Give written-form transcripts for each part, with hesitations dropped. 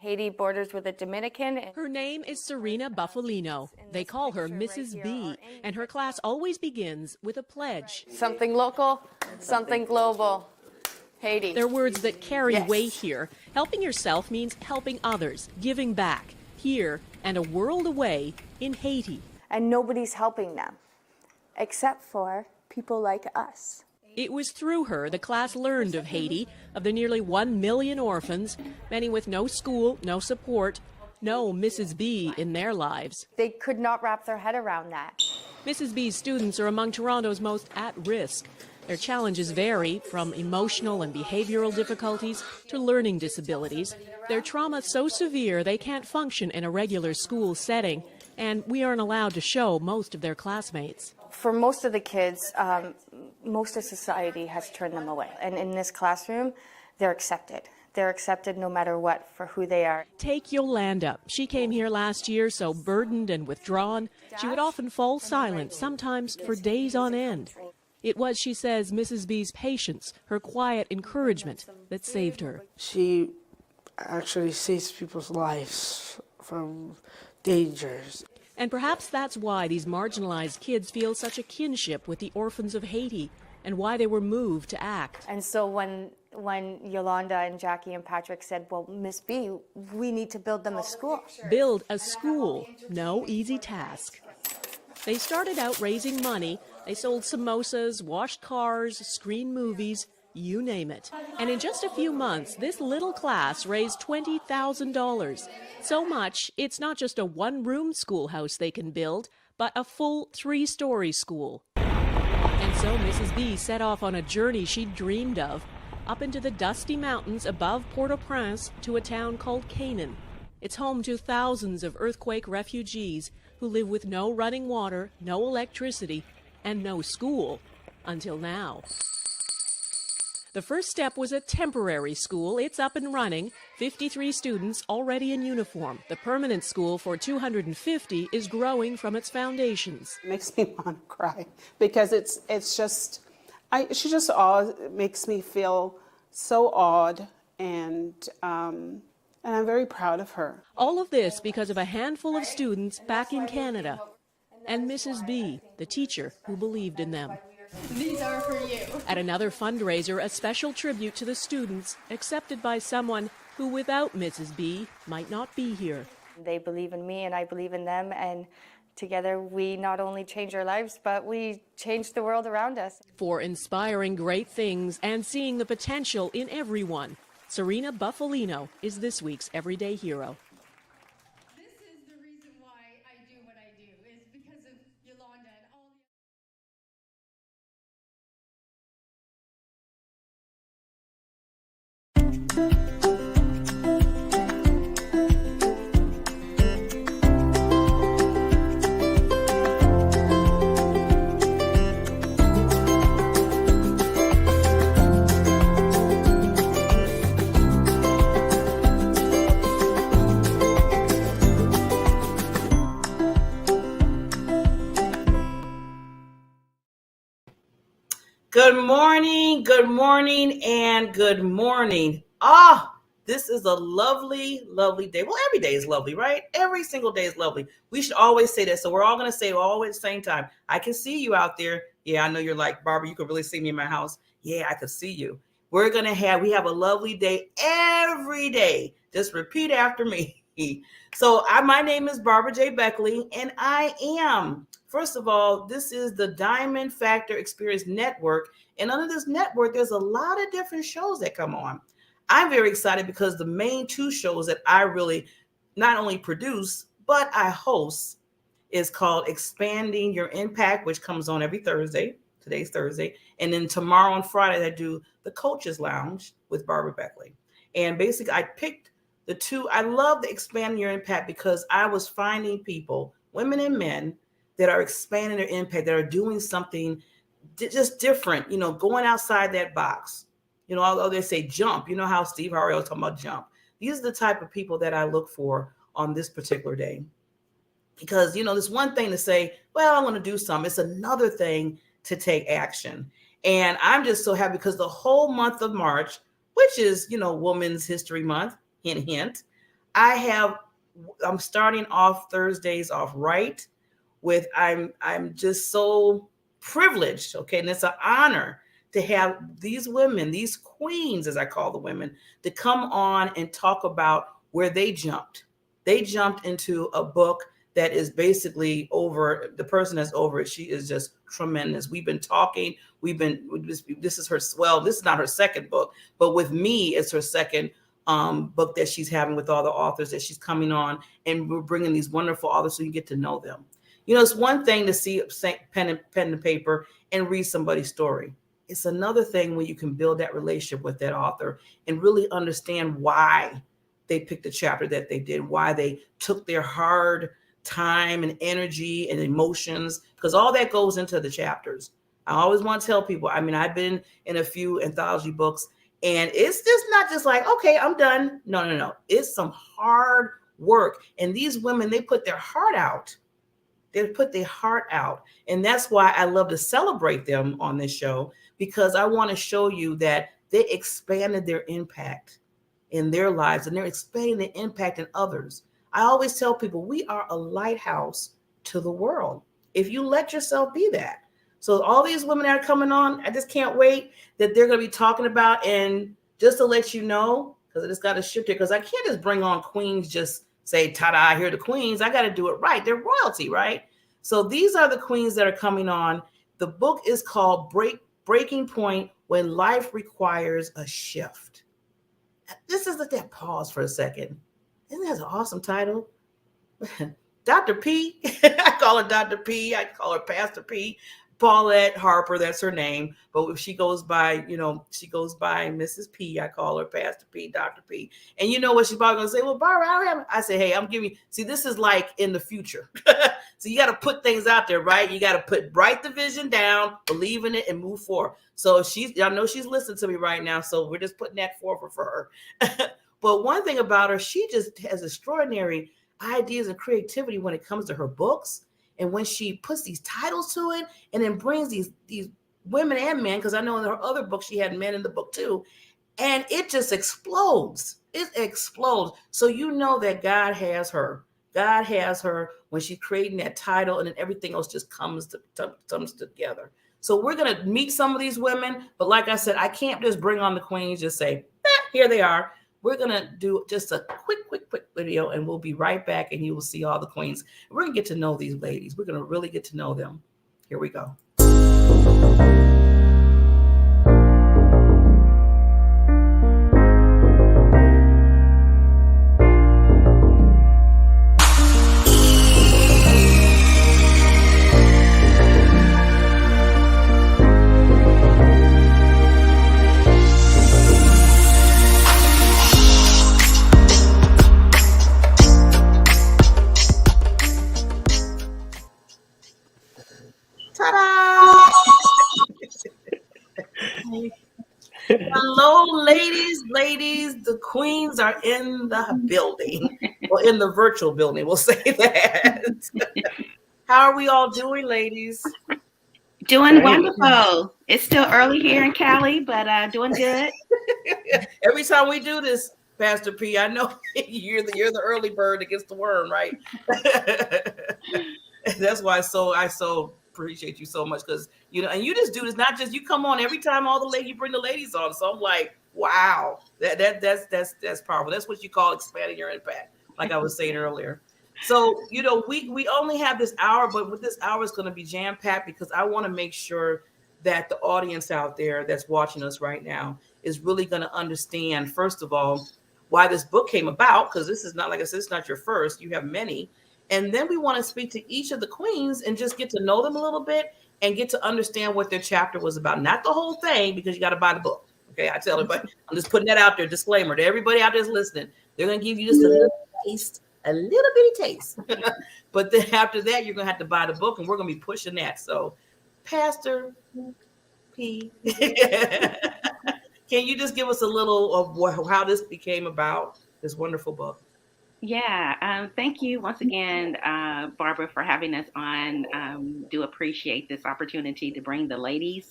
Haiti borders with the Dominican. Her name is Serena Bufalino. They call her Mrs. B, and her class always begins with a pledge. Something local, something global. Haiti. They're words that carry Yes. weight here. Helping yourself means helping others, giving back, here and a world away in Haiti. And nobody's helping them, except for people like us. It was through her the class learned of Haiti, of the nearly 1 million orphans, many with no school, no support, no Mrs. B in their lives. They could not wrap their head around that. Mrs. B's students are among Toronto's most at risk. Their challenges vary from emotional and behavioral difficulties to learning disabilities. Their trauma so severe they can't function in a regular school setting, and we aren't allowed to show most of their classmates. For most of the kids, most of society has turned them away. And in this classroom, they're accepted. They're accepted no matter what for who they are. Take Yolanda. She came here last year so burdened and withdrawn, she would often fall silent, sometimes for days on end. It was, she says, Mrs. B's patience, her quiet encouragement, that saved her. She actually saves people's lives from dangers. And perhaps that's why these marginalized kids feel such a kinship with the orphans of Haiti, and why they were moved to act. And so when Yolanda and Jackie and Patrick said, well, Miss B, we need to build them a school. Build a school, no easy task. They started out raising money. They sold samosas, washed cars, screened movies, you name it. And in just a few months, this little class raised $20,000. So much, it's not just a one-room schoolhouse they can build, but a full 3-story school. And so Mrs. B set off on a journey she'd dreamed of, up into the dusty mountains above Port-au-Prince to a town called Canaan. It's home to thousands of earthquake refugees who live with no running water, no electricity, and no school, until now. The first step was a temporary school. It's up and running. 53 students already in uniform. The permanent school for 250 is growing from its foundations. It makes me want to cry because she just makes me feel so awed, and I'm very proud of her. All of this because of a handful of students back in Canada. And Mrs. B, the teacher who believed in them. These are for you. At another fundraiser, a special tribute to the students, accepted by someone who, without Mrs. B, might not be here. They believe in me and I believe in them, and together we not only change our lives, but we change the world around us. For inspiring great things and seeing the potential in everyone, Serena Bufalino is this week's Everyday Hero. This is the reason why I do what I do, is because of Yolanda and all the... Good morning, and good morning. This is a lovely, lovely day. Well, every day is lovely, right? Every single day is lovely. We should always say that. So we're all going to say it all at the same time. I can see you out there. Yeah, I know you're like, Barbara, you could really see me in my house. Yeah, I could see you. We have a lovely day every day. Just repeat after me. So my name is Barbara J. Beckley, and I am, first of all, this is the Diamond Factor Experience Network. And under this network, there's a lot of different shows that come on. I'm very excited because the main 2 shows that I really not only produce, but I host is called Expanding Your Impact, which comes on every Thursday. Today's Thursday. And then tomorrow on Friday, I do the Coaches Lounge with Barbara Beckley. And basically, I picked the 2. I love the Expanding Your Impact because I was finding people, women and men, that are expanding their impact, that are doing something just different, going outside that box. Although they say jump, you know how Steve Harvey was talking about jump. These are the type of people that I look for on this particular day. Because, it's one thing to say, well, I want to do something. It's another thing to take action. And I'm just so happy because the whole month of March, which is, Women's History Month, hint, hint, I'm starting off Thursdays off right with I'm just so privileged, okay, and it's an honor to have these women, these queens, as I call the women, to come on and talk about where they jumped. They jumped into a book that is basically over. The person that's over it, she is just tremendous. We've been talking. This is her, well, this is not her second book, but with me, it's her second book that she's having with all the authors that she's coming on, and we're bringing these wonderful authors so you get to know them. You know, it's one thing to see pen and paper and read somebody's story. It's another thing when you can build that relationship with that author and really understand why they picked the chapter that they did, why they took their hard time and energy and emotions, because all that goes into the chapters. I always want to tell people, I mean, I've been in a few anthology books, and it's just not just like, okay, I'm done. No. It's some hard work. And these women, they put their heart out. They put their heart out. And that's why I love to celebrate them on this show, because I want to show you that they expanded their impact in their lives, and they're expanding the impact in others. I always tell people we are a lighthouse to the world if you let yourself be that. So all these women that are coming on, I just can't wait that they're going to be talking about. And just to let you know, because I just got to shift it, because I can't just bring on queens, just say, ta-da, here are the queens. I got to do it right. They're royalty, right? So these are the queens that are coming on. The book is called Breaking Point: When Life Requires a Shift. This is, let that pause for a second. Isn't that an awesome title? Dr. P, I call her Dr. P, I call her Pastor P. Paulette Harper, that's her name. But if she goes by, she goes by Mrs. P, I call her Pastor P, Dr. P. And you know what she's probably going to say? Well, Barbara, I don't have. I say, hey, I'm giving you, see, this is like in the future. So you got to put things out there, right? You got to write the vision down, believe in it, and move forward. So I know she's listening to me right now. So we're just putting that forward for her. But one thing about her, she just has extraordinary ideas and creativity when it comes to her books. And when she puts these titles to it and then brings these women and men, because I know in her other book, she had men in the book too, and it just explodes. It explodes. So you know that God has her. God has her when she's creating that title, and then everything else just comes together. So we're going to meet some of these women. But like I said, I can't just bring on the queens, just say, here they are. We're going to do just a quick video, and we'll be right back, and you will see all the queens. We're going to get to know these ladies. We're going to really get to know them. Here we go. Hello, ladies, the queens are in the building, well, in the virtual building, we'll say that. How are we all doing, ladies? Doing wonderful. It's still early here in Cali, but doing good. Every time we do this, Pastor P, I know you're the early bird that gets the worm, right? That's why I so appreciate you so much, because and you just do this, not just you come on every time you bring the ladies on. So I'm like, wow, that's powerful. That's what you call expanding your impact, like I was saying earlier. So we only have this hour, but with this hour is going to be jam-packed, because I want to make sure that the audience out there that's watching us right now is really going to understand, first of all, why this book came about, because this is not, like I said, it's not your first, you have many. And then we want to speak to each of the queens and just get to know them a little bit and get to understand what their chapter was about. Not the whole thing, because you got to buy the book. Okay, I tell everybody, I'm just putting that out there, disclaimer to everybody out there listening. They're going to give you just a little taste, a little bitty taste. But then after that, you're going to have to buy the book, and we're going to be pushing that. So, Pastor P, can you just give us a little of how this became about, this wonderful book? Yeah, thank you once again, Barbara, for having us on. Do appreciate this opportunity to bring the ladies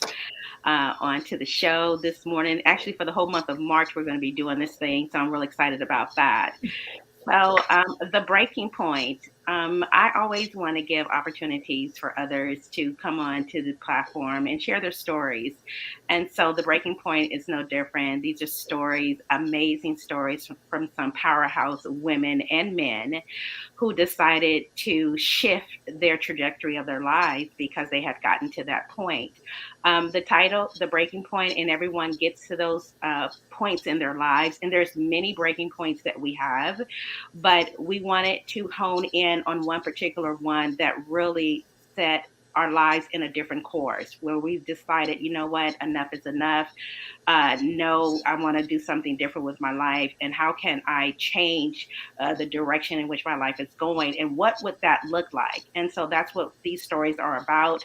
onto the show this morning. Actually, for the whole month of March, we're going to be doing this thing, so I'm really excited about that. Well, the breaking point. I always want to give opportunities for others to come on to the platform and share their stories. And so the breaking point is no different. These are stories, amazing stories from some powerhouse women and men who decided to shift their trajectory of their lives because they had gotten to that point. The title, The Breaking Point, and everyone gets to those points in their lives. And there's many breaking points that we have, but we wanted to hone in on one particular one that really set our lives in a different course where we've decided, you know what, enough is enough. No, I want to do something different with my life. And how can I change the direction in which my life is going? And what would that look like? And so that's what these stories are about.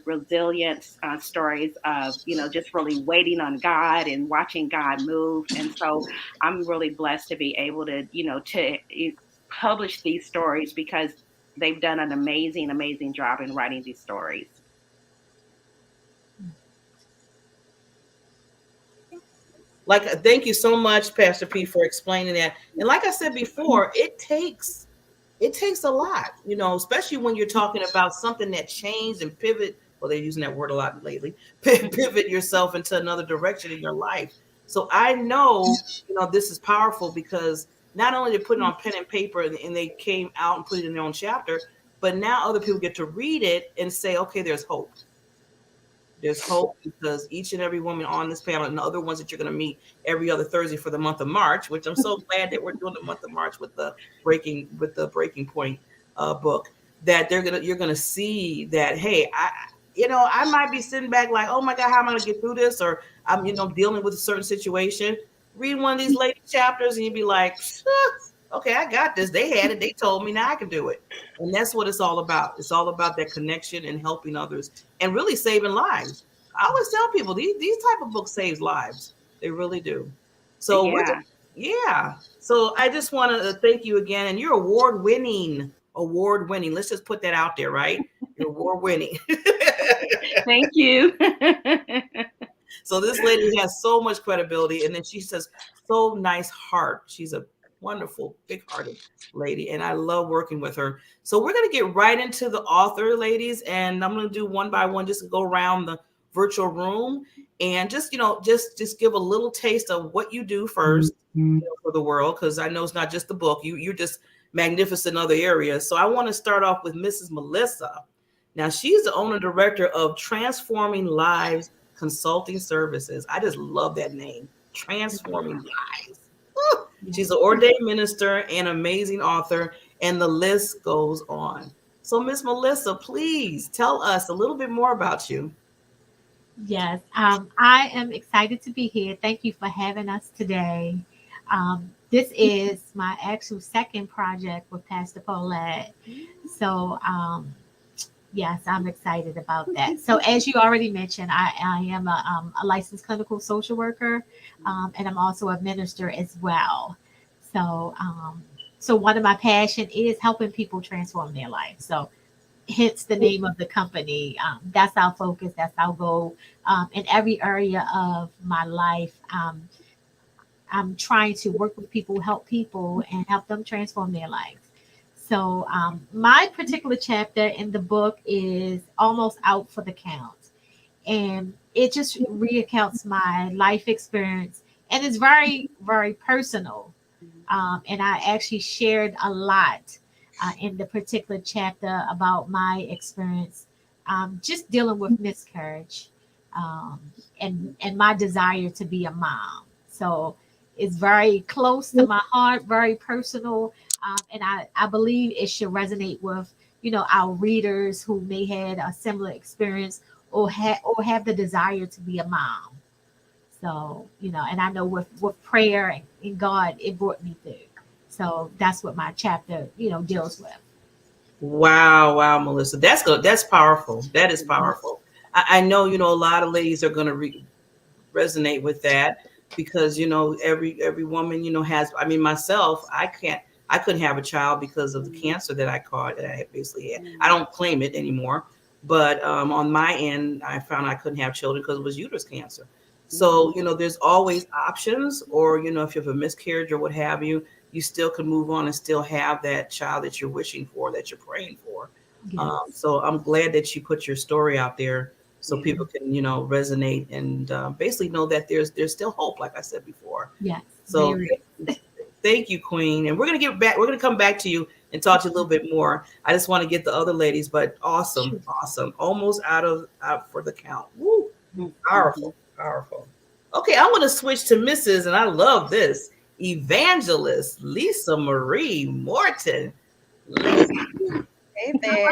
Resilience stories of, just really waiting on God and watching God move. And so I'm really blessed to be able to, to publish these stories because they've done an amazing, amazing job in writing these stories. Thank you so much, Pastor P, for explaining that. And like I said before, it takes a lot, especially when you're talking about something that changed and pivot. Well, they're using that word a lot lately. Pivot yourself into another direction in your life. So I know, this is powerful because not only they put it on pen and paper and they came out and put it in their own chapter, but now other people get to read it and say, okay, there's hope. There's hope because each and every woman on this panel and the other ones that you're going to meet every other Thursday for the month of March, which I'm so glad that we're doing the month of March with the Breaking Point book, that you're going to see that, hey, I might be sitting back like, oh my God, how am I going to get through this? Or I'm, dealing with a certain situation. Read one of these lady chapters and you'd be like, okay, I got this. They had it. They told me, now I can do it. And that's what it's all about. It's all about that connection and helping others and really saving lives. I always tell people these type of books saves lives. They really do. So So I just want to thank you again. And you're award winning. Let's just put that out there, right? You're award winning. Thank you. So this lady has so much credibility. And then she says, so nice heart. She's a wonderful, big-hearted lady, and I love working with her. So we're going to get right into the author, ladies, and I'm going to do one by one, just go around the virtual room and just give a little taste of what you do first for the world, because I know it's not just the book. You're just magnificent in other areas. So I want to start off with Mrs. Melissa. Now, she's the owner director of Transforming Lives Consulting Services. I just love that name, Transforming Lives. She's an ordained minister and amazing author, and the list goes on. So, Miss Melissa, please tell us a little bit more about you. Yes, I am excited to be here. Thank you for having us today. This is my actual second project with Pastor Paulette. So, yes, I'm excited about that. So as you already mentioned, I am a licensed clinical social worker, and I'm also a minister as well. So, so one of my passion is helping people transform their life. So hence the name of the company. That's our focus. That's our goal. In every area of my life, I'm trying to work with people, help people, and help them transform their lives. So my particular chapter in the book is Almost Out for the Count. And it just recounts my life experience. And it's very, very personal. And I actually shared a lot in the particular chapter about my experience, just dealing with miscarriage and my desire to be a mom. So it's very close to my heart, very personal. And I believe it should resonate with, our readers who may had a similar experience or have the desire to be a mom. So, and I know with prayer and God, it brought me through. So that's what my chapter, deals with. Wow, Melissa, that's good. That's powerful. That is powerful. I know, a lot of ladies are going to resonate with that because, every woman, has, myself, I couldn't have a child because of the cancer that I caught, that I basically had. I don't claim it anymore, but on my end, I found I couldn't have children because it was uterus cancer. So, there's always options, or, if you have a miscarriage or what have you, you still can move on and still have that child that you're wishing for, that you're praying for. Yes. So I'm glad that you put your story out there so people can, resonate and basically know that there's still hope, like I said before. Yes. So Very. thank you, Queen. And we're going to get back. We're going to come back to you and talk to you a little bit more. I just want to get the other ladies, but awesome. Almost out for the count. Woo. Powerful. Okay, I'm going to switch to Mrs. And I love this, Evangelist Lisa Marie Morton. Hey there.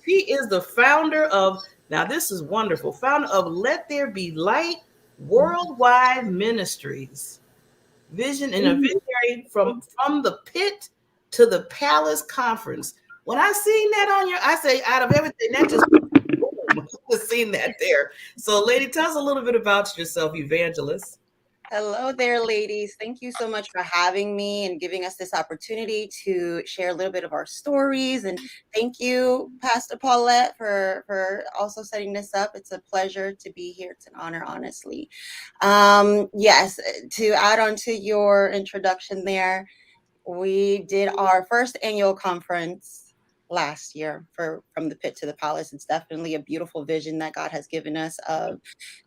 She is the founder of, now this is wonderful, founder of Let There Be Light Worldwide Ministries. Vision and a visionary from the pit to the palace conference. When I seen that on I say out of everything, that just boom, just seen that there. So lady, tell us a little bit about yourself, Evangelist. Hello there, ladies. Thank you so much for having me and giving us this opportunity to share a little bit of our stories. And thank you, Pastor Paulette, for also setting this up. It's a pleasure to be here. It's an honor, honestly. Yes, to add on to your introduction there, we did our first annual conference last year from the pit to the palace. It's definitely a beautiful vision that God has given us of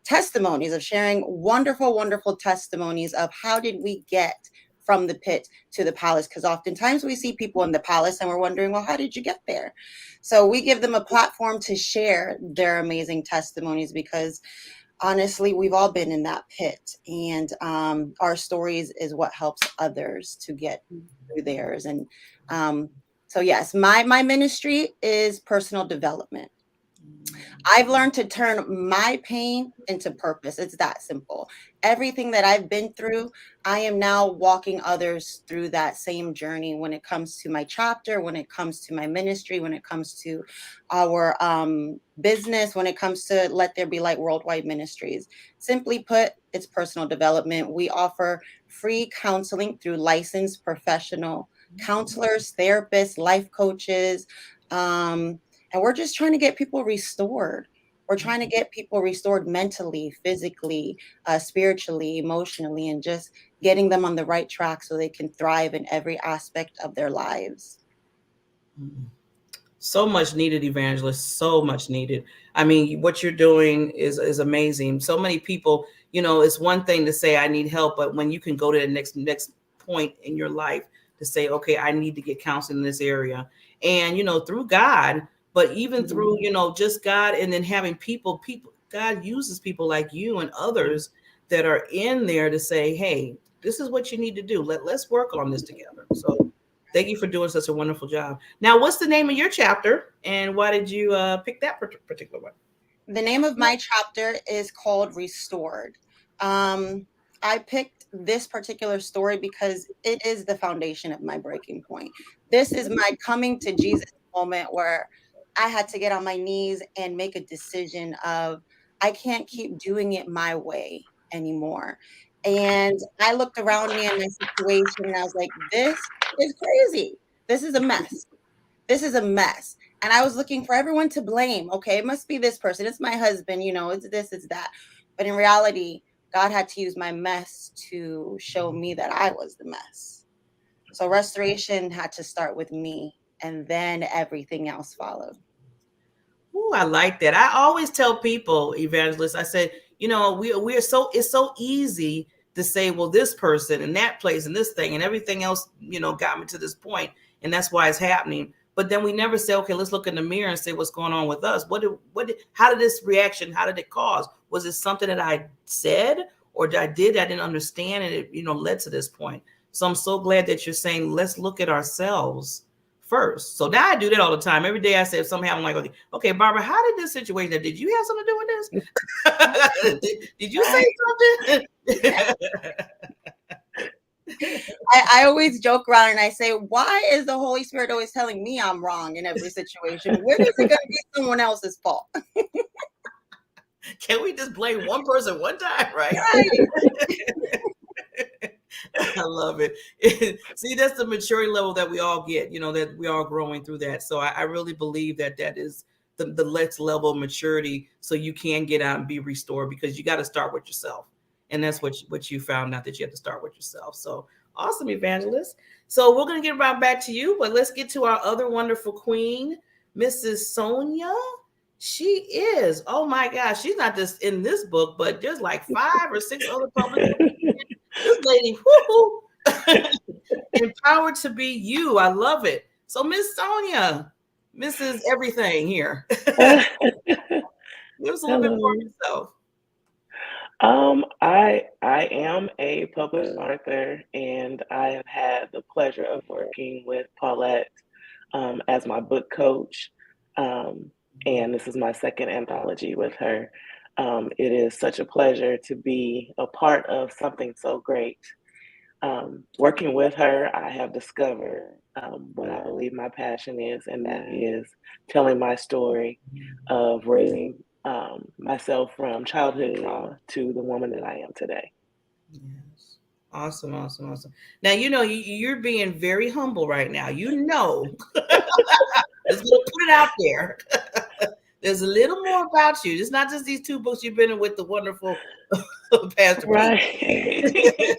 testimonies, of sharing wonderful, wonderful testimonies of how did we get from the pit to the palace? Because oftentimes we see people in the palace and we're wondering, well, how did you get there? So we give them a platform to share their amazing testimonies, because honestly, we've all been in that pit, and our stories is what helps others to get through theirs. And so yes, my ministry is personal development. I've learned to turn my pain into purpose. It's that simple. Everything that I've been through, I am now walking others through that same journey when it comes to my chapter, when it comes to my ministry, when it comes to our business, when it comes to Let There Be Light Worldwide Ministries. Simply put, it's personal development. We offer free counseling through licensed professional counselors, therapists, life coaches, and we're just trying to get people restored. We're trying to get people restored mentally, physically, spiritually, emotionally, and just getting them on the right track so they can thrive in every aspect of their lives. So much needed, Evangelist. So much needed. I mean, what you're doing is amazing. So many people, it's one thing to say I need help, but when you can go to the next point in your life to say, okay, I need to get counseling in this area, and through God. But even through, just God, and then having people, God uses people like you and others that are in there to say, hey, this is what you need to do. Let's work on this together. So thank you for doing such a wonderful job. Now, what's the name of your chapter, and why did you pick that particular one? The name of my chapter is called Restored. I picked this particular story because it is the foundation of my breaking point. This is my coming to Jesus moment where I had to get on my knees and make a decision of I can't keep doing it my way anymore. And I looked around me in my situation and I was like, this is crazy. This is a mess. This is a mess. And I was looking for everyone to blame. Okay, it must be this person. It's my husband, it's this, it's that. But in reality, God had to use my mess to show me that I was the mess. So restoration had to start with me, and then everything else followed. Oh, I like that. I always tell people, Evangelists, I said, it's so easy to say, well, this person and that place and this thing and everything else, got me to this point, and that's why it's happening. But then we never say, okay, let's look in the mirror and say what's going on with us. How did this reaction, how did it cause? Was it something that I said or I didn't understand, and it, led to this point? So I'm so glad that you're saying, let's look at ourselves first. So now I do that all the time. Every day I say if something happened, I'm like, okay, Barbara, how did this situation, did you have something to do with this? did you say something? I always joke around and I say, why is the Holy Spirit always telling me I'm wrong in every situation? When is it going to be someone else's fault? Can we just blame one person one time, right? I love it. See, that's the maturity level that we all get, that we are growing through that. So I really believe that is the next level of maturity, so you can get out and be restored, because you got to start with yourself. And that's what you found out, that you have to start with yourself. So Awesome, Evangelist. So we're going to get right back to you, but let's get to our other wonderful queen, Mrs. Sonia. She is, oh my gosh, she's not just in this book, but there's like 5 or 6 other published books. This lady, whoo, empowered to be you. I love it. So Miss Sonia, Mrs. Everything here. Give us a little bit more of yourself. I am a published author, and I have had the pleasure of working with Paulette as my book coach. And this is my second anthology with her. It is such a pleasure to be a part of something so great. Working with her, I have discovered what I believe my passion is, and that is telling my story of raising myself from childhood trauma to the woman that I am today. Yes. Awesome, awesome, awesome. Now, you know, you're being very humble right now. You know, let's put it out there. There's a little more about you. It's not just these 2 books you've been in with the wonderful Pastor Right.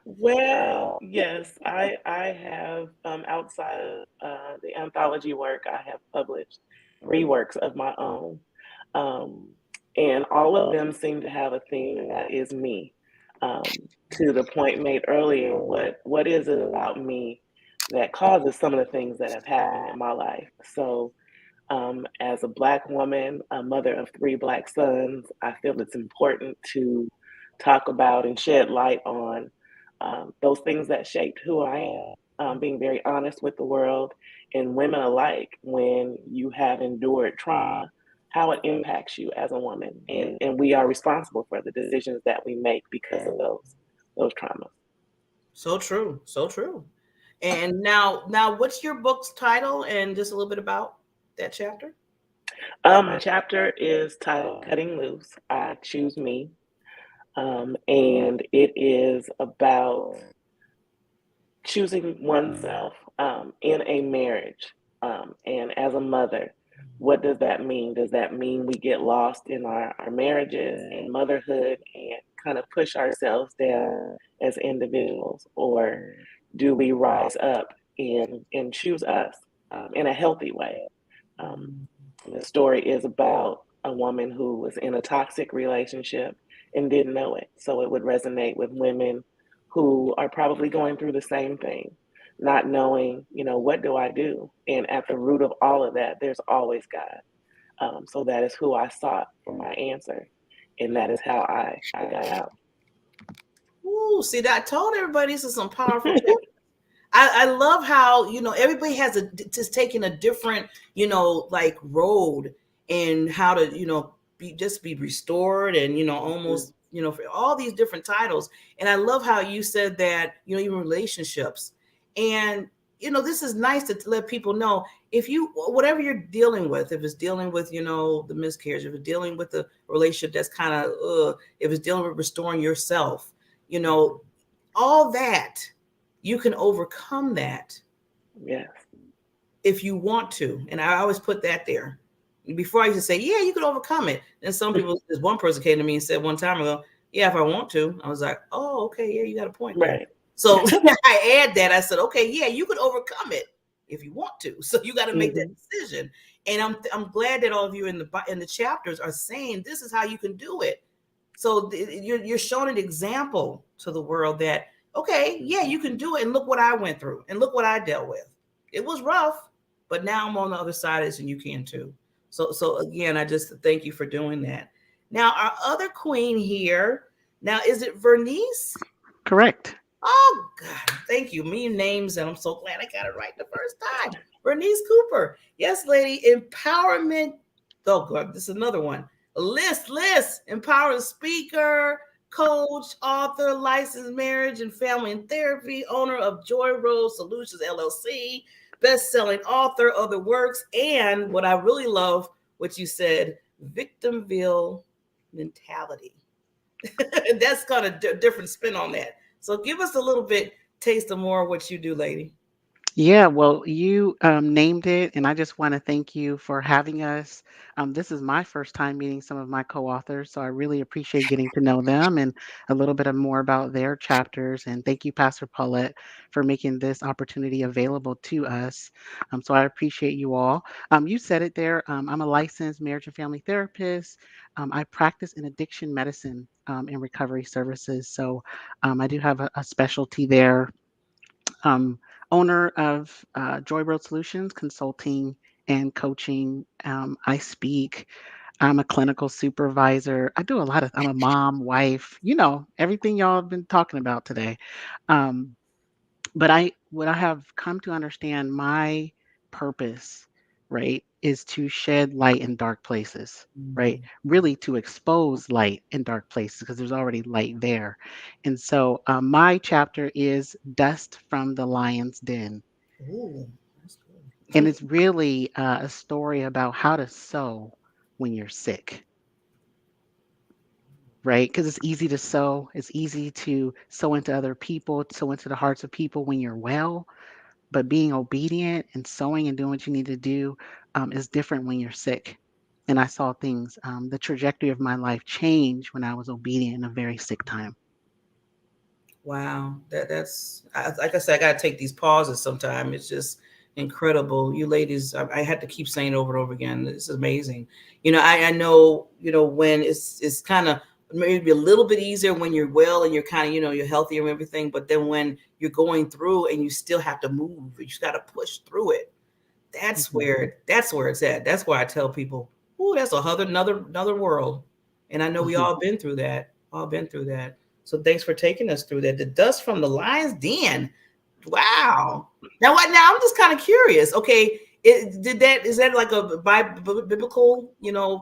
Well, yes, I have, outside of the anthology work, I have published 3 works of my own. And all of them seem to have a theme that is me. To the point made earlier, what is it about me that causes some of the things that have happened in my life? So, as a Black woman, a mother of 3 Black sons, I feel it's important to talk about and shed light on those things that shaped who I am, being very honest with the world and women alike when you have endured trauma, how it impacts you as a woman. And we are responsible for the decisions that we make because of those traumas. So true, so true. And now, what's your book's title and just a little bit about that chapter? My chapter is titled Cutting Loose, I Choose Me. And it is about choosing oneself in a marriage. And as a mother, what does that mean? Does that mean we get lost in our marriages and motherhood and kind of push ourselves down as individuals? Or do we rise up and choose us in a healthy way? The story is about a woman who was in a toxic relationship and didn't know it. So it would resonate with women who are probably going through the same thing, not knowing, what do I do? And at the root of all of that, there's always God. So that is who I sought for my answer. And that is how I got out. Ooh, see, that I told everybody this is some powerful chapters. I love how, everybody has just taking a different, like road and how to, be restored and, almost, for all these different titles. And I love how you said that, even relationships. And, this is nice to let people know if whatever you're dealing with, if it's dealing with, the miscarriage, if it's dealing with the relationship that's kind of, if it's dealing with restoring yourself, all that, you can overcome that. Yes. If you want to. And I always put that there. Before I used to say, yeah, you could overcome it. And some people, this one person came to me and said one time ago, yeah, if I want to. I was like, oh, okay, yeah, you got a point there. Right. So I add that. I said, okay, yeah, you could overcome it if you want to. So you got to make that decision. And I'm glad that all of you in the chapters are saying this is how you can do it. So you're showing an example to the world that, okay, yeah, you can do it. And look what I went through and look what I dealt with. It was rough, but now I'm on the other side of this and you can too. So again, I just thank you for doing that. Now, our other queen here, now, is it Vernice? Correct. Oh, God, thank you. Me names, and I'm so glad I got it right the first time. Vernice Cooper. Yes, lady, empowerment. Oh, God, this is another one. Liz, empowering speaker, coach, author, licensed marriage and family and therapy, owner of Joy Rose Solutions, LLC, best-selling author of the works, and what I really love, what you said, Victimville mentality. That's kind of different spin on that. So give us a little bit taste of more of what you do, lady. Yeah, well, you named it, and I just want to thank you for having us. This is my first time meeting some of my co-authors, so I really appreciate getting to know them and a little bit of more about their chapters. And thank you, Pastor Paulette, for making this opportunity available to us. So I appreciate you all. You said it there. I'm a licensed marriage and family therapist. I practice in addiction medicine and recovery services, so I do have a specialty there. um, Owner of Joy Road Solutions Consulting and Coaching. I speak. I'm a clinical supervisor. I do a lot of, I'm a mom, wife, everything y'all have been talking about today. Um, but what I have come to understand, my purpose, right, is to shed light in dark places, right? Really to expose light in dark places because there's already light there. And so my chapter is Dust from the Lion's Den. Ooh, that's good. And it's really a story about how to sow when you're sick, right? Because it's easy to sow. It's easy to sow into other people, sow into the hearts of people when you're well. But being obedient and sowing and doing what you need to do is different when you're sick. And I saw things, the trajectory of my life change when I was obedient in a very sick time. Wow, like I said, I gotta take these pauses sometime. It's just incredible. You ladies, I had to keep saying it over and over again. It's amazing. I know, when it's kind of maybe a little bit easier when you're well and you're kind of, you're healthier and everything. But then when you're going through and you still have to move, you just got to push through it. That's Mhm. where it's at. That's why I tell people, "Oh, that's another world." And I know we Mhm. all been through that. All been through that. So thanks for taking us through that. The dust from the lion's den. Wow. Now what? Now I'm just kind of curious. Okay, is that like a biblical,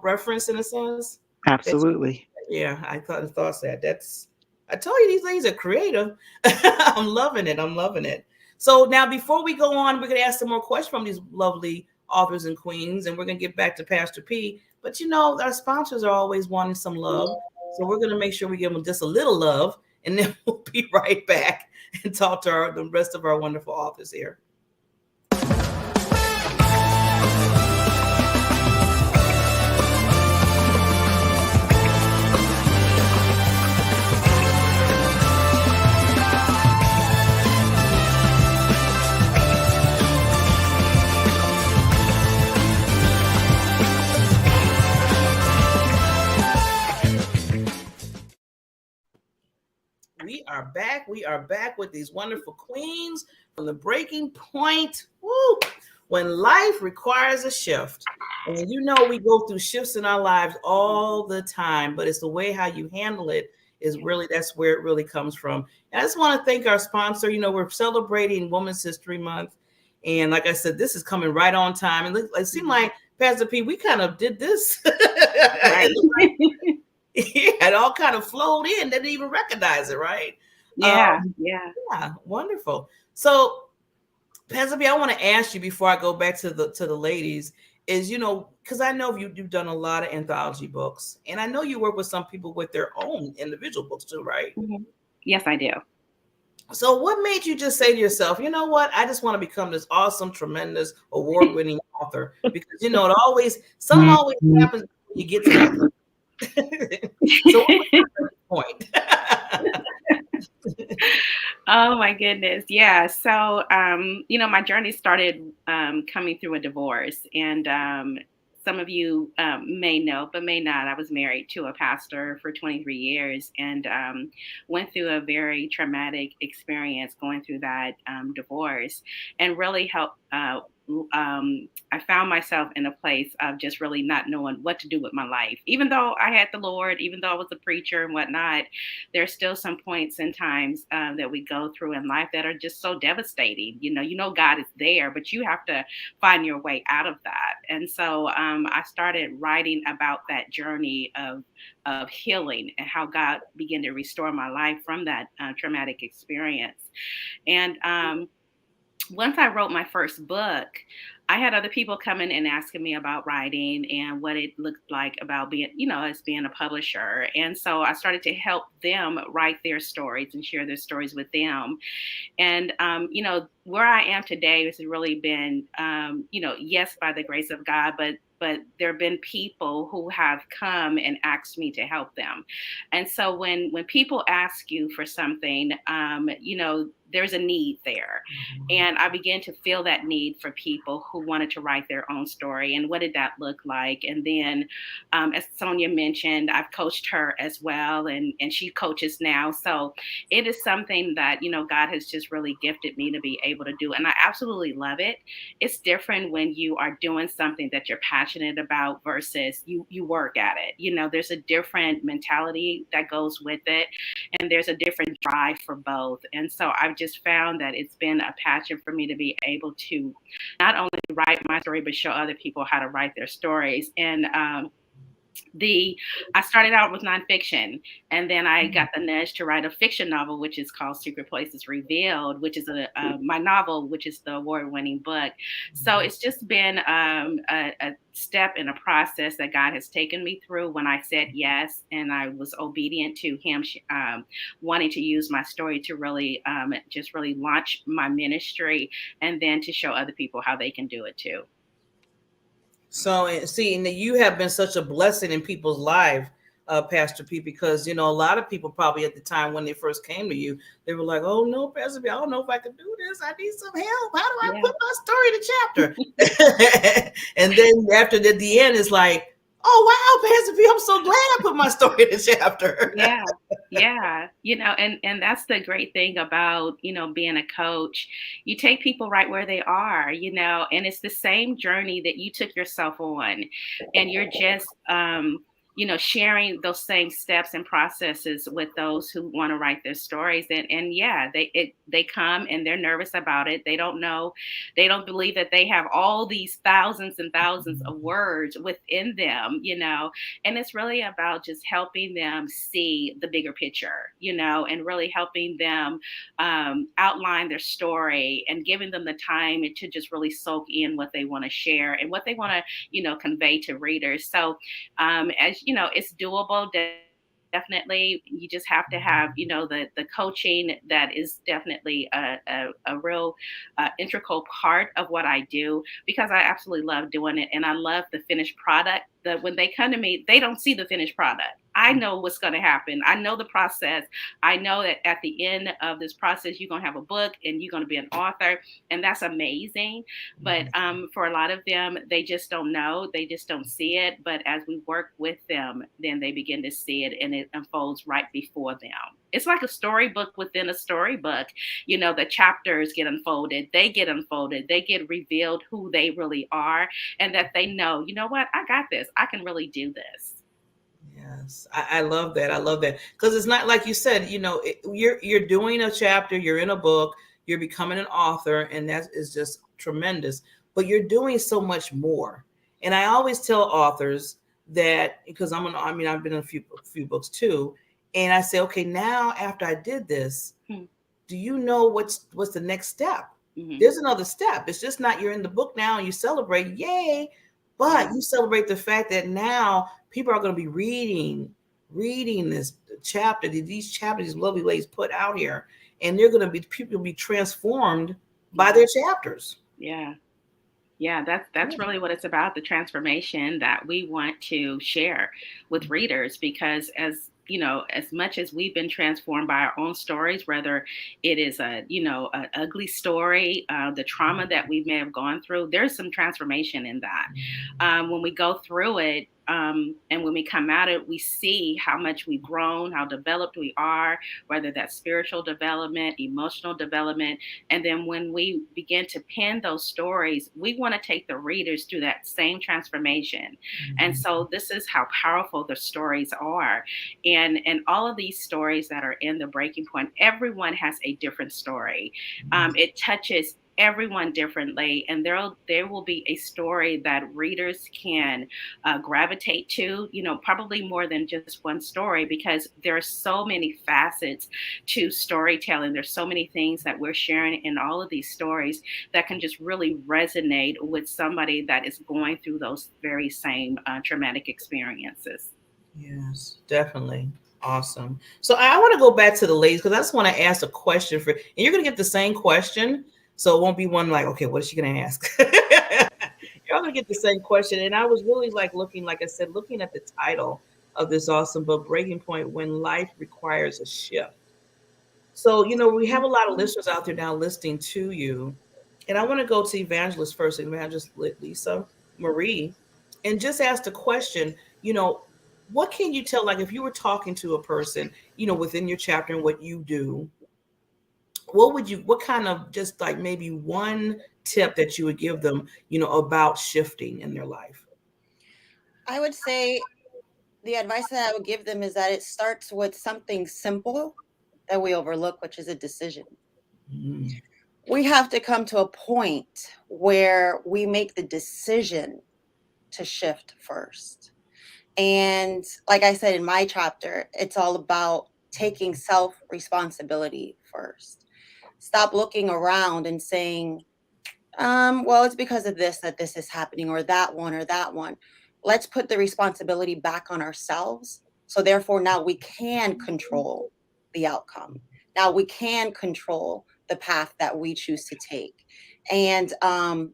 reference in a sense? That Absolutely. Yeah, I thought that. I told you these ladies are creative. I'm loving it. I'm loving it. So now before we go on, we're gonna ask some more questions from these lovely authors and queens, and we're gonna get back to Pastor P. But our sponsors are always wanting some love. So we're gonna make sure we give them just a little love, and then we'll be right back and talk to the rest of our wonderful authors here. We are back. We are back with these wonderful queens from the breaking point. Woo! When life requires a shift. And we go through shifts in our lives all the time, but it's the way how you handle it that's where it really comes from. And I just want to thank our sponsor. We're celebrating Women's History Month. And like I said, this is coming right on time. And it seemed like Pastor P, we kind of did this. Right. It all kind of flowed in. Didn't even recognize it, right? Yeah. Yeah, wonderful. So, Pastor P, I want to ask you before I go back to the ladies, is because I know you've done a lot of anthology books, and I know you work with some people with their own individual books too, right? Mhm. Yes, I do. So, what made you just say to yourself, you know what? I just want to become this awesome, tremendous, award-winning author? Because something always happens when you get to that point. So what was the point? Oh my goodness. Yeah. So, my journey started coming through a divorce. And some of you may know, but may not. I was married to a pastor for 23 years and went through a very traumatic experience going through that divorce and really helped. I found myself in a place of just really not knowing what to do with my life. Even though I had the Lord, even though I was a preacher and whatnot, there's still some points and times that we go through in life that are just so devastating. God is there, but you have to find your way out of that. And so I started writing about that journey of healing and how God began to restore my life from that traumatic experience. And once I wrote my first book, I had other people coming and asking me about writing and what it looked like about being, as being a publisher. And so I started to help them write their stories and share their stories with them. And, where I am today has really been, yes, by the grace of God, but there have been people who have come and asked me to help them. And so when people ask you for something, there's a need there. And I began to feel that need for people who wanted to write their own story. And what did that look like? And then, as Sonia mentioned, I've coached her as well, and she coaches now. So it is something that, God has just really gifted me to be able to do. And I absolutely love it. It's different when you are doing something that you're passionate about versus you work at it. There's a different mentality that goes with it, and there's a different drive for both. And so I've just found that it's been a passion for me to be able to not only write my story, but show other people how to write their stories. And I started out with nonfiction, and then I got the nudge to write a fiction novel, which is called Secret Places Revealed, which is my novel, which is the award-winning book. So it's just been a step in a process that God has taken me through when I said yes, and I was obedient to Him wanting to use my story to really just really launch my ministry, and then to show other people how they can do it too. So, see, and you have been such a blessing in people's life, Pastor P, because, a lot of people probably at the time when they first came to you, they were like, oh, no, Pastor P, I don't know if I can do this. I need some help. How do I put my story in a chapter? And then after the end, it's like, oh, wow, Pastor P, I'm so glad I put my story in a chapter. Yeah. And that's the great thing about, being a coach. You take people right where they are, and it's the same journey that you took yourself on. And you're just, sharing those same steps and processes with those who want to write their stories. And they come and they're nervous about it. They don't know, they don't believe that they have all these thousands and thousands of words within them, and it's really about just helping them see the bigger picture, and really helping them outline their story and giving them the time to just really soak in what they want to share and what they want to, convey to readers. So as it's doable. Definitely, you just have to have, the coaching that is definitely a real integral part of what I do, because I absolutely love doing it. And I love the finished product. That when they come to me, they don't see the finished product. I know what's going to happen. I know the process. I know that at the end of this process, you're going to have a book and you're going to be an author. And that's amazing. But for a lot of them, they just don't know. They just don't see it. But as we work with them, then they begin to see it, and it unfolds right before them. It's like a storybook within a storybook. The chapters get unfolded. They get unfolded. They get revealed who they really are, and that they know, you know what? I got this. I can really do this. Yes, I love that. I love that, because it's not like you said, you're doing a chapter, you're in a book, you're becoming an author, and that is just tremendous. But you're doing so much more. And I always tell authors that, because I've been in a few books too, and I say, okay, now after I did this, do you know what's the next step? Mm-hmm. There's another step. It's just not you're in the book now and you celebrate, yay, but you celebrate the fact that now people are going to be reading this chapter, these chapters these lovely ladies put out here, and people will be transformed by their chapters. Yeah, that's really what it's about, the transformation that we want to share with readers, because as much as we've been transformed by our own stories, whether it is an ugly story, the trauma that we may have gone through, there's some transformation in that. When we go through it, and when we come out of it, we see how much we've grown, how developed we are, whether that's spiritual development, emotional development. And then when we begin to pen those stories, we want to take the readers through that same transformation. Mm-hmm. And so this is how powerful the stories are. And all of these stories that are in the Breaking Point, everyone has a different story. It touches everyone differently, and there will be a story that readers can gravitate to, probably more than just one story, because there are so many facets to storytelling. There's so many things that we're sharing in all of these stories that can just really resonate with somebody that is going through those very same traumatic experiences. Yes, definitely. Awesome. So I want to go back to the ladies because I just want to ask a question and you're going to get the same question. So it won't be one like, okay, what is she going to ask? You're all going to get the same question. And I was really looking, like I said, looking at the title of this awesome book, Breaking Point, When Life Requires a Shift. So, we have a lot of listeners out there now listening to you. And I want to go to Evangelist first, Evangelist Lisa Marie, and just ask the question, what can you tell, if you were talking to a person, within your chapter and what you do, what kind of just maybe one tip that you would give them, about shifting in their life? I would say the advice that I would give them is that it starts with something simple that we overlook, which is a decision. We have to come to a point where we make the decision to shift first. And like I said in my chapter, it's all about taking self-responsibility first. Stop looking around and saying, well, it's because of this that this is happening, or that one or that one. Let's put the responsibility back on ourselves. So therefore, now we can control the outcome. Now we can control the path that we choose to take. And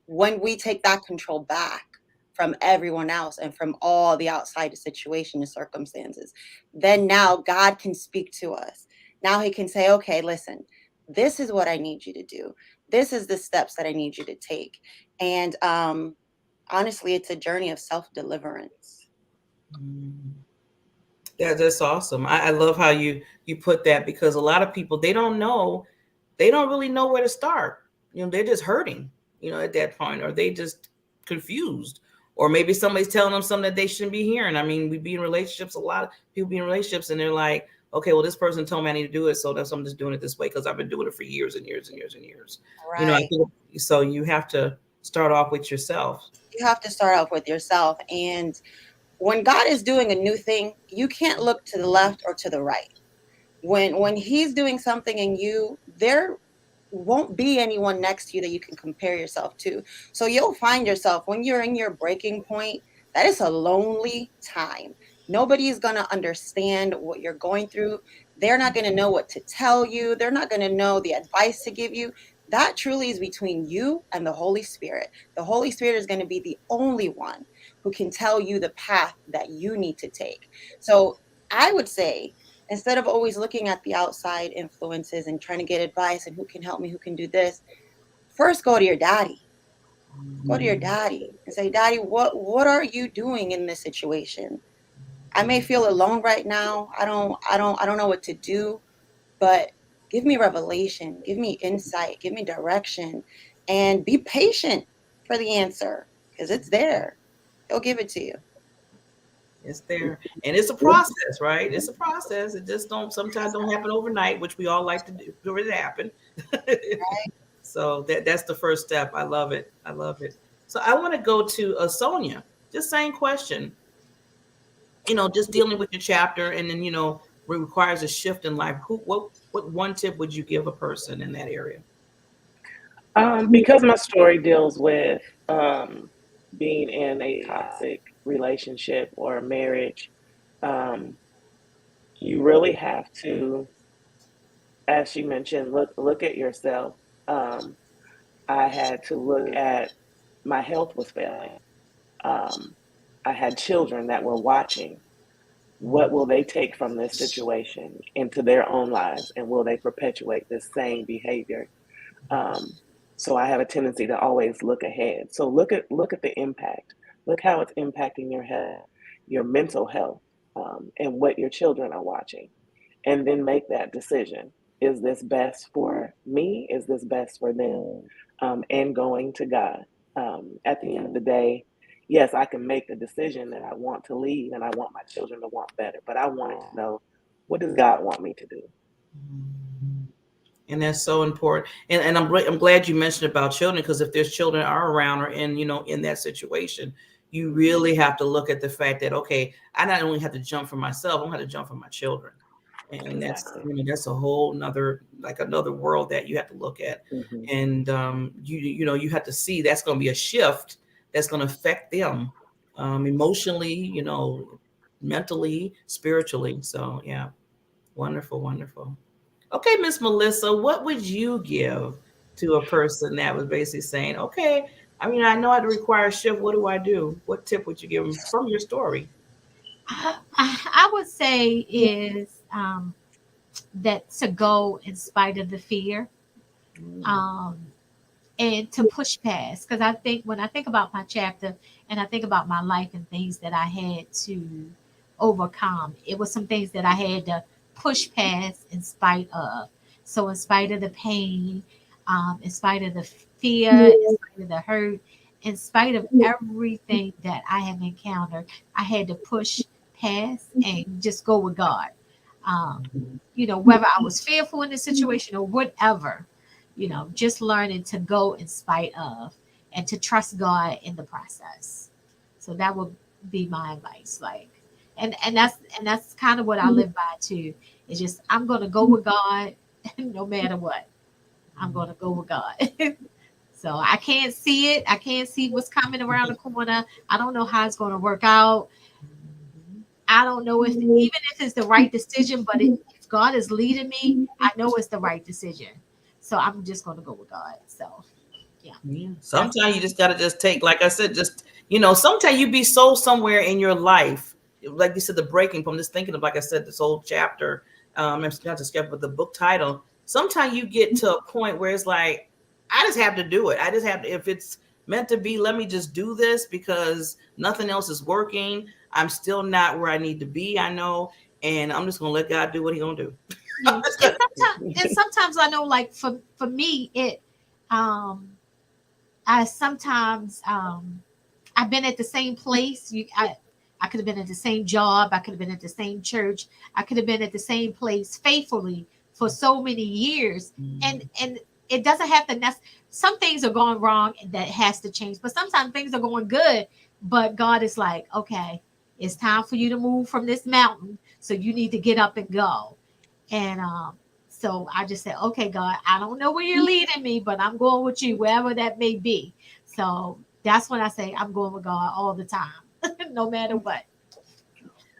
when we take that control back from everyone else and from all the outside situation and circumstances, then now God can speak to us. Now he can say, okay, listen, this is what I need you to do. This is the steps that I need you to take. And honestly, it's a journey of self-deliverance. Yeah, that's awesome. I love how you put that, because a lot of people, they don't really know where to start. They're just hurting, at that point, or they just confused, or maybe somebody's telling them something that they shouldn't be hearing. I mean, we be in relationships, a lot of people be in relationships and they're like, okay, well, this person told me I need to do it, so I'm just doing it this way because I've been doing it for years and years and years and years. Right. I think so. You have to start off with yourself. You have to start off with yourself. And when God is doing a new thing, you can't look to the left or to the right. When he's doing something in you, there won't be anyone next to you that you can compare yourself to. So you'll find yourself when you're in your breaking point, that is a lonely time. Nobody is going to understand what you're going through. They're not going to know what to tell you. They're not going to know the advice to give you. That truly is between you and the Holy Spirit. The Holy Spirit is going to be the only one who can tell you the path that you need to take. So I would say, instead of always looking at the outside influences and trying to get advice and who can help me, who can do this, first go to your daddy. Go to your daddy and say, Daddy, what are you doing in this situation? I may feel alone right now. I don't know what to do, but give me revelation, give me insight, give me direction, and be patient for the answer, because it's there. He'll give it to you. It's there, and it's a process, right? It's a process. It just sometimes don't happen overnight, which we all like to do for it to happen. Right? So that's the first step. I love it. I love it. So I want to go to Sonia. Just same question. Just dealing with your chapter, and then requires a shift in life. What one tip would you give a person in that area? Because my story deals with being in a toxic relationship or a marriage, you really have to, as she mentioned, look at yourself. I had to look at my health was failing. I had children that were watching. What will they take from this situation into their own lives, and will they perpetuate this same behavior? So I have a tendency to always look ahead. So look at the impact. Look how it's impacting your health, your mental health, and what your children are watching, and then make that decision. Is this best for me? Is this best for them? And going to God. At the end of the day, yes, I can make the decision that I want to leave and I want my children to want better, but I wanted to know, what does God want me to do? And that's so important. And I'm glad you mentioned about children, because if there's children are around or in that situation, you really have to look at the fact that, okay, I not only have to jump for myself, I'm going to jump for my children. And that's a whole another world that you have to look at. And you have to see that's going to be a shift that's going to affect them emotionally, mentally, spiritually. So yeah, wonderful, wonderful. Okay, Miss Melissa, what would you give to a person that was basically saying, okay, I mean, I know how to require a shift. What do I do? What tip would you give them from your story? I would say is that to go in spite of the fear, and to push past. Because I think when I think about my chapter and I think about my life and things that I had to overcome, it was some things that I had to push past in spite of. So in spite of the pain, in spite of the fear, in spite of the hurt, in spite of everything that I have encountered, I had to push past and just go with God. Whether I was fearful in the situation or whatever, just learning to go in spite of and to trust God in the process. So that would be my advice. And that's kind of what I live by too. It's just I'm gonna go with God no matter what. I'm gonna go with God. So I can't see it. I can't see what's coming around the corner. I don't know how it's gonna work out. I don't know even if it's the right decision, but if God is leading me, I know it's the right decision. So I'm just going to go with God. So, yeah. Sometimes you just got to just take, like I said, sometimes you be so somewhere in your life, like you said, the breaking point. Just thinking of, like I said, this whole chapter, not to skip, but the book title. Sometimes you get to a point where it's like, I just have to do it. I just have to, if it's meant to be, let me just do this because nothing else is working. I'm still not where I need to be, I know, and I'm just going to let God do what He's going to do. And sometimes I know, like for me, I sometimes I've been at the same place. I could have been at the same job. I could have been at the same church. I could have been at the same place faithfully for so many years, and it doesn't have to. Some things are going wrong that has to change, but sometimes things are going good. But God is like, okay, it's time for you to move from this mountain, so you need to get up and go. And so I just said, okay, God, I don't know where you're leading me, but I'm going with you, wherever that may be. So that's when I say I'm going with God all the time, no matter what.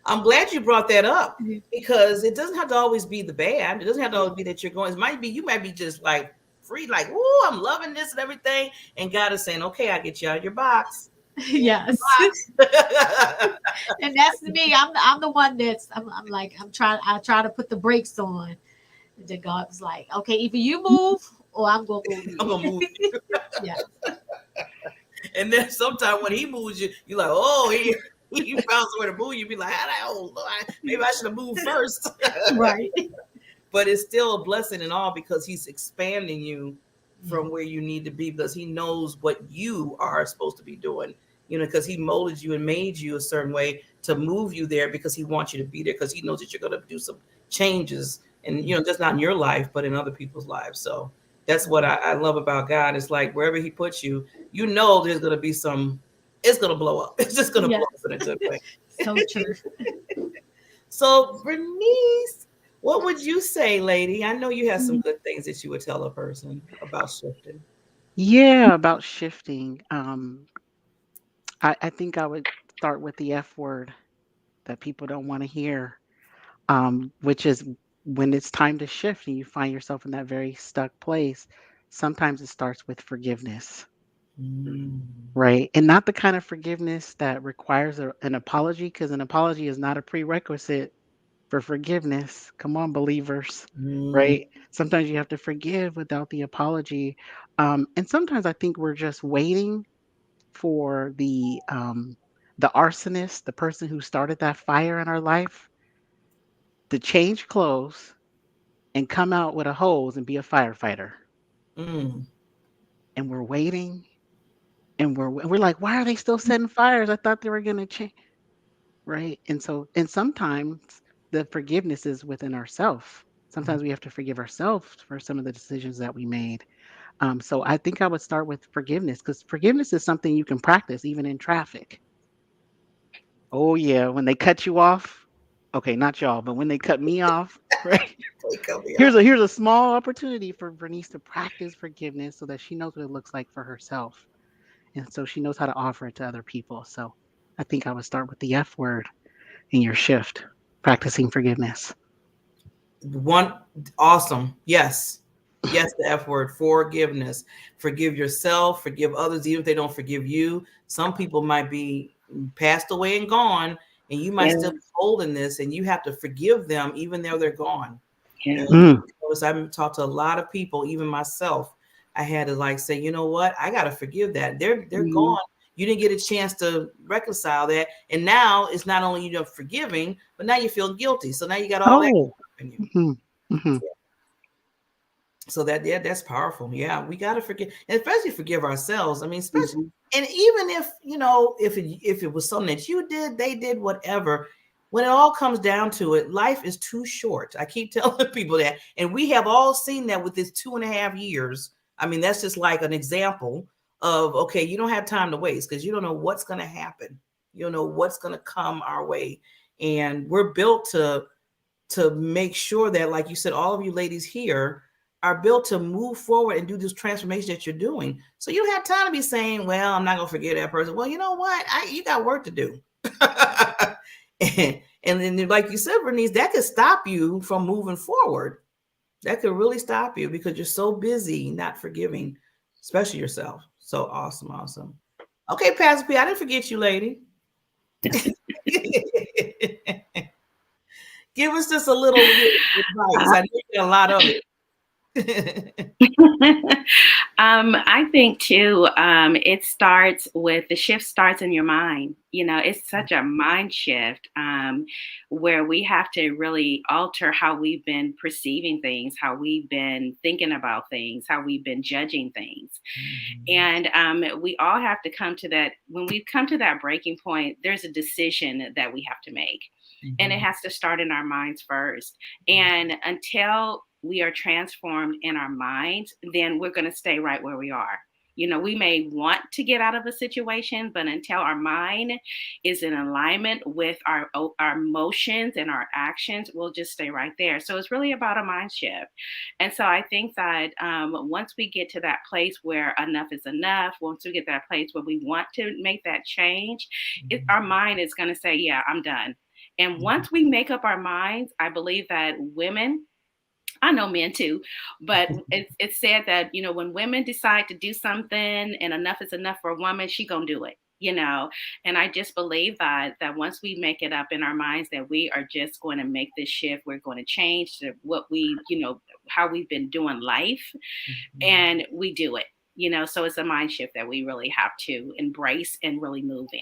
I'm glad you brought that up because it doesn't have to always be the bad. It doesn't have to always be that you're going. You might be just like free, like, oh, I'm loving this and everything. And God is saying, okay, I'll get you out of your box. Yes. And that's me. I'm the one I try to put the brakes on. And God was like, okay, either you move or I'm gonna move you. I'm gonna move you. Yeah. And then sometimes when He moves you, you're like, oh, he found somewhere to move you. Be like, oh, maybe I should have moved first. Right. But it's still a blessing and all because He's expanding you from where you need to be because He knows what you are supposed to be doing. Because He molded you and made you a certain way to move you there because He wants you to be there because He knows that you're going to do some changes and, just not in your life, but in other people's lives. So that's what I love about God. It's like wherever He puts you, there's going to be it's going to blow up. It's just going to blow up in a good way. So true. So Bernice, what would you say, lady? I know you have some good things that you would tell a person about shifting. Yeah, about shifting. I think I would start with the F word that people don't want to hear, which is when it's time to shift and you find yourself in that very stuck place. Sometimes it starts with forgiveness, right? And not the kind of forgiveness that requires an apology, because an apology is not a prerequisite for forgiveness. Come on, believers, right? Sometimes you have to forgive without the apology. And sometimes I think we're just waiting for the arsonist, the person who started that fire in our life, to change clothes and come out with a hose and be a firefighter. And we're waiting, and we're like, why are they still setting fires? I thought they were going to change, right? And sometimes the forgiveness is within ourselves. Sometimes we have to forgive ourselves for some of the decisions that we made. So I think I would start with forgiveness, because forgiveness is something you can practice even in traffic. Oh yeah, when they cut you off. Okay, not y'all, but when they cut me off, right? Here's a small opportunity for Bernice to practice forgiveness so that she knows what it looks like for herself. And so she knows how to offer it to other people. So I think I would start with the F word in your shift, practicing forgiveness. One, awesome. Yes. Yes, the F word, forgiveness. Forgive yourself, forgive others, even if they don't forgive you. Some people might be passed away and gone, and you might still be holding this, and you have to forgive them even though they're gone. Yeah. I've talked to a lot of people, even myself. I had to like say, you know what? I got to forgive that. They're gone. You didn't get a chance to reconcile that, and now it's not only you know forgiving, but now you feel guilty. So now you got all that in you. So that's powerful. Yeah, we got to forgive, and especially forgive ourselves. I mean, especially, and even if you know, if it was something that you did, they did, whatever. When it all comes down to it, life is too short. I keep telling people that, and we have all seen that with this 2.5 years. I mean, that's just like an example of okay, you don't have time to waste because you don't know what's going to happen. You don't know what's going to come our way, and we're built to make sure that, like you said, all of you ladies here are built to move forward and do this transformation that you're doing. So you don't have time to be saying, well, I'm not going to forget that person. Well, you know what? You got work to do. and then, like you said, Bernice, that could stop you from moving forward. That could really stop you because you're so busy not forgiving, especially yourself. So awesome, awesome. Okay, Pastor P, I didn't forget you, lady. Give us just a little advice. I know you got a lot of it. I think too, it starts with the shift starts in your mind. You know, it's such a mind shift where we have to really alter how we've been perceiving things, how we've been thinking about things, how we've been judging things. And we all have to come to that. When we come to that breaking point, there's a decision that we have to make. And it has to start in our minds first. And until we are transformed in our minds, then we're going to stay right where we are. You know, we may want to get out of a situation, but until our mind is in alignment with our emotions and our actions, we'll just stay right there. So it's really about a mind shift. And so I think that once we get to that place where enough is enough, once we get to that place where we want to make that change, our mind is going to say, yeah, I'm done. And once we make up our minds, I believe that women, I know men too, but it's said that, you know, when women decide to do something and enough is enough for a woman, she gonna do it, you know. And I just believe that once we make it up in our minds that we are just going to make this shift, we're going to change what we, you know, how we've been doing life, and we do it, you know. So it's a mind shift that we really have to embrace and really move in.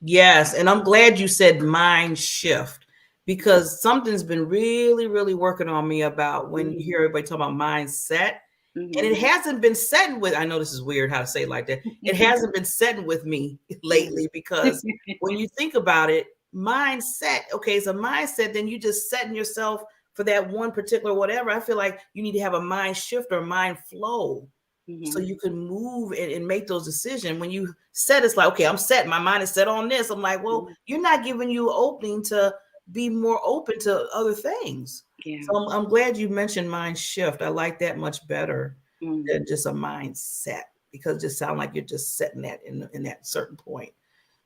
Yes, and I'm glad you said mind shift because something's been really, really working on me about when you hear everybody talk about mindset. And it hasn't been setting with, I know this is weird how to say it like that. It hasn't been setting with me lately because when you think about it, mindset, okay, it's a mindset, then you just setting yourself for that one particular whatever. I feel like you need to have a mind shift or mind flow. So you can move and make those decisions. When you set, it's like, okay, I'm set. My mind is set on this. I'm like, well, you're not giving you opening to be more open to other things. Yeah. So I'm glad you mentioned mind shift. I like that much better than just a mindset because it just sounds like you're just setting that in that certain point.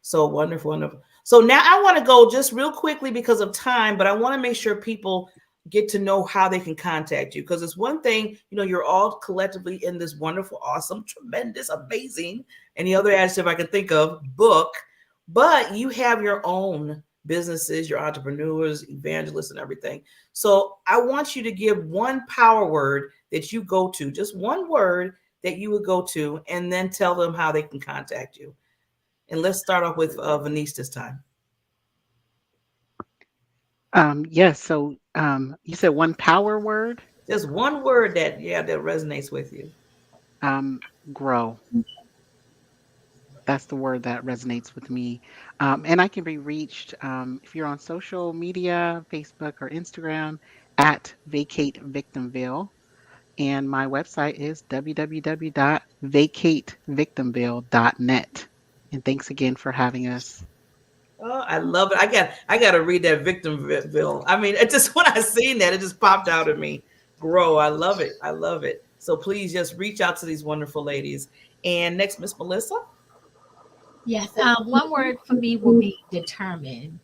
So wonderful, wonderful. So now I want to go just real quickly because of time, but I want to make sure people get to know how they can contact you because it's one thing, you know, you're all collectively in this wonderful, awesome, tremendous, amazing, any other adjective I can think of, book, but you have your own businesses, your entrepreneurs, evangelists, and everything. So I want you to give one power word that you go to, just one word that you would go to, and then tell them how they can contact you. And let's start off with Venice this time. Yes. So you said one power word? Just one word that resonates with you. Grow. That's the word that resonates with me. And I can be reached if you're on social media, Facebook or Instagram at Vacate Victimville. And my website is www.vacatevictimville.net. And thanks again for having us. Oh, I love it. I got to read that Victimville. I mean, it just when I seen that, it just popped out at me. Grow. I love it. I love it. So please just reach out to these wonderful ladies. And next, Miss Melissa. Yes, one word for me will be determined.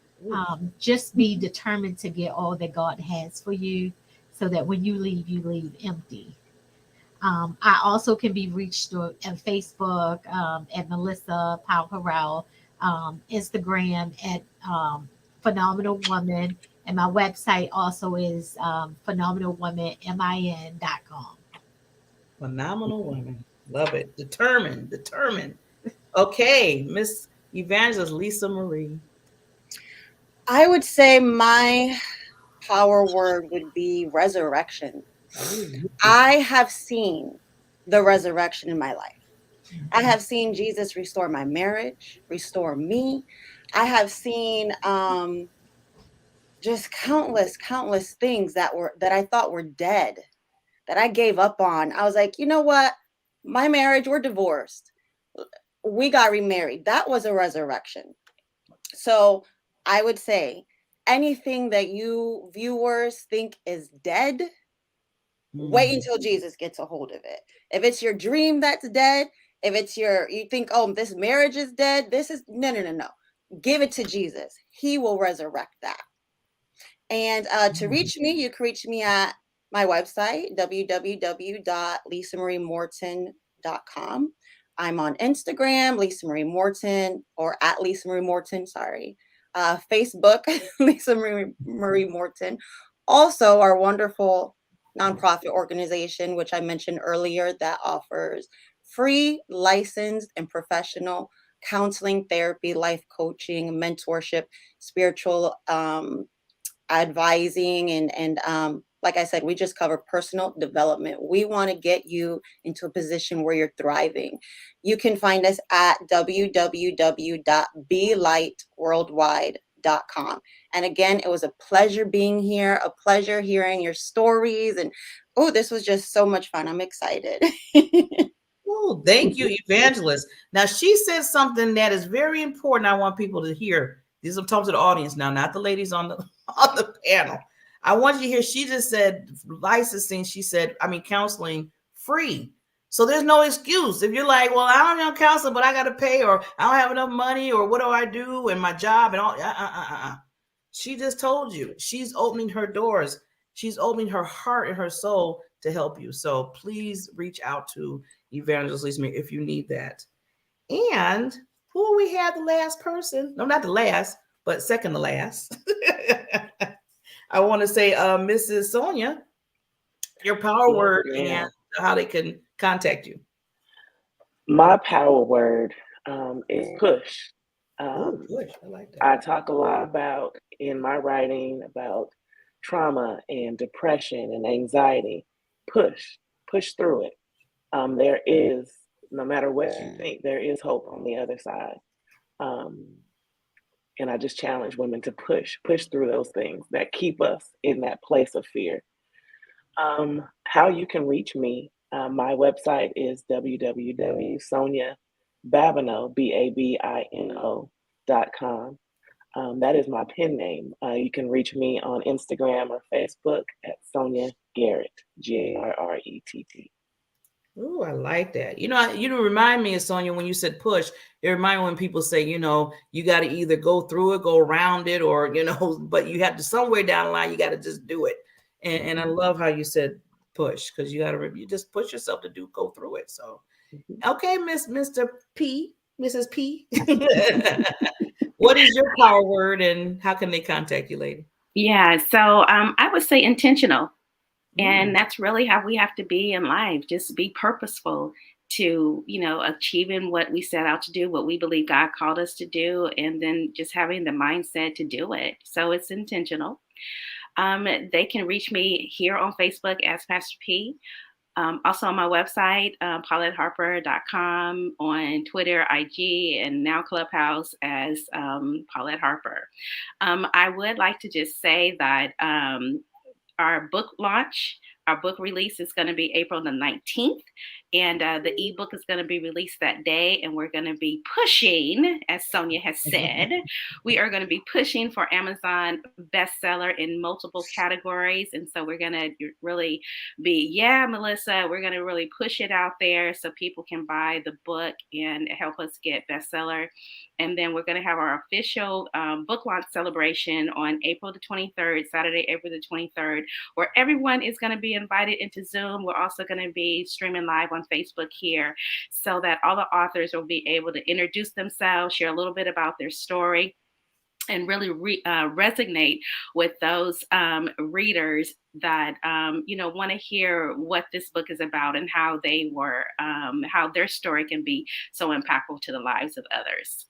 Just be determined to get all that God has for you so that when you leave empty. I also can be reached on Facebook at Melissa Powell Harrell, Instagram at Phenomenal Woman, and my website also is phenomenalwomanmin.com. Phenomenal woman. Love it. Determined. Okay, Miss Evangelist Lisa Marie. I would say my power word would be resurrection. I have seen the resurrection in my life. I have seen Jesus restore my marriage, restore me. I have seen just countless things that I thought were dead, that I gave up on. I was like, you know what? My marriage, we're divorced. We got remarried. That was a resurrection. So I would say anything that you viewers think is dead, wait until Jesus gets a hold of it. If it's your dream that's dead, if it's you think, oh, this marriage is dead, this is no. Give it to Jesus. He will resurrect that. And to reach me, you can reach me at my website, www.lisamariemorton.com. I'm on Instagram, Lisa Marie Morton, or at Lisa Marie Morton, sorry. Facebook, Lisa Marie Morton. Also, our wonderful nonprofit organization, which I mentioned earlier, that offers free, licensed, and professional counseling, therapy, life coaching, mentorship, spiritual advising, and like I said, we just cover personal development. We want to get you into a position where you're thriving. You can find us at www.belightworldwide.com. And again, it was a pleasure being here, a pleasure hearing your stories. And oh, this was just so much fun. I'm excited. Oh, thank you, Evangelist. Now, she said something that is very important. I want people to hear. These are talking to the audience now, not the ladies on the panel. I want you to hear. She just said licensing. She said, counseling free. So there's no excuse. If you're like, well, I don't know counseling, but I got to pay, or I don't have enough money, or what do I do in my job and all. She just told you she's opening her doors. She's opening her heart and her soul to help you. So please reach out to Evangelist Lisa Marie if you need that. And who we have the last person? No, not the last, but second to last. I want to say, Mrs. Sonia, your power word and how they can contact you. My power word is push. Push. I like that. I talk a lot about in my writing about trauma and depression and anxiety. Push through it. There is, no matter what you think, there is hope on the other side. And I just challenge women to push through those things that keep us in that place of fear. How you can reach me, my website is www.soniababino.com. That is my pen name. You can reach me on Instagram or Facebook at Sonia Garrett, Garrett. Oh, I like that. You remind me of Sonia when you said push. It reminds me when people say, you got to either go through it, go around it, or, but you have to somewhere down the line, you got to just do it. And I love how you said push, because you just push yourself to go through it. So, okay, Mrs. P. What is your power word and how can they contact you, lady? Yeah, so I would say intentional. And that's really how we have to be in life. Just be purposeful to, achieving what we set out to do, what we believe God called us to do, and then just having the mindset to do it. So it's intentional. They can reach me here on Facebook as Pastor P. Also on my website, PauletteHarper.com, on Twitter, IG, and now Clubhouse as Paulette Harper. I would like to just say that our book launch. Our book release is going to be April the 19th, and the ebook is going to be released that day. And we're going to be pushing, as Sonia has said, we are going to be pushing for Amazon bestseller in multiple categories. And so we're going to really be, yeah, Melissa, we're going to really push it out there so people can buy the book and help us get bestseller. And then we're going to have our official book launch celebration on April the 23rd, Saturday, April the 23rd, where everyone is going to be invited into Zoom. We're also going to be streaming live on Facebook here so that all the authors will be able to introduce themselves, share a little bit about their story, and really resonate with those readers that want to hear what this book is about and how they were, how their story can be so impactful to the lives of others.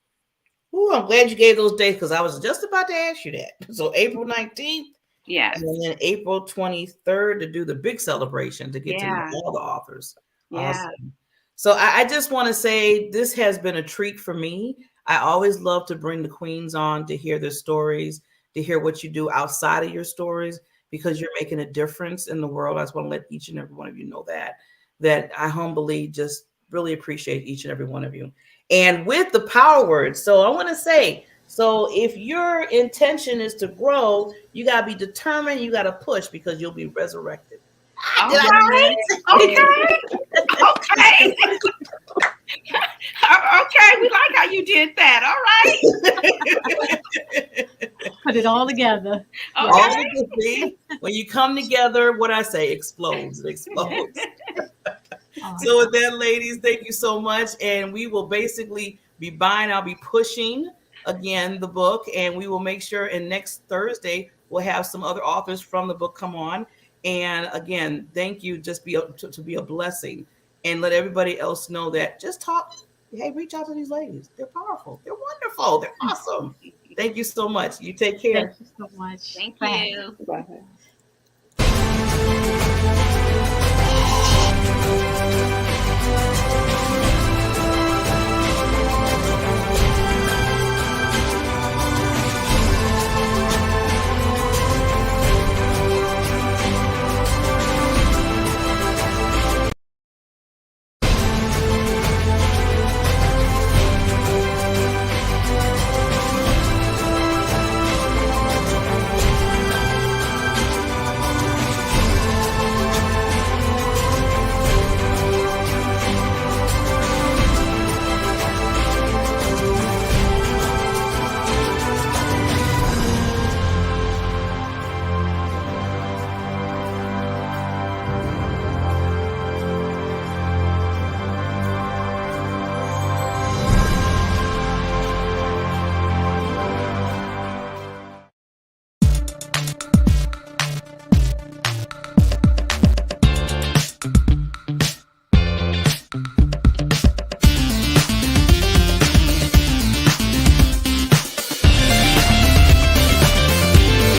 Ooh, I'm glad you gave those dates because I was just about to ask you that. So April 19th. Yes. And then April 23rd to do the big celebration to get to know all the authors. Yeah. Awesome. So I just want to say this has been a treat for me. I always love to bring the queens on to hear their stories, to hear what you do outside of your stories, because you're making a difference in the world. I just want to let each and every one of you know that I humbly just really appreciate each and every one of you. And with the power words, so I want to say, so if your intention is to grow, you got to be determined, you got to push because you'll be resurrected. All right. Okay. Okay. Okay, we like how you did that. All right. Put it all together. Okay. When you come together, what I say explodes. It explodes. So with that, ladies, thank you so much. And we will basically be buying, I'll be pushing again the book, and we will make sure and next Thursday we'll have some other authors from the book come on. And again, thank you. Just to be a blessing and let everybody else know that just talk. Hey, reach out to these ladies. They're powerful. They're wonderful. They're awesome. Thank you so much. You take care. Thank you so much. Thank you. Bye.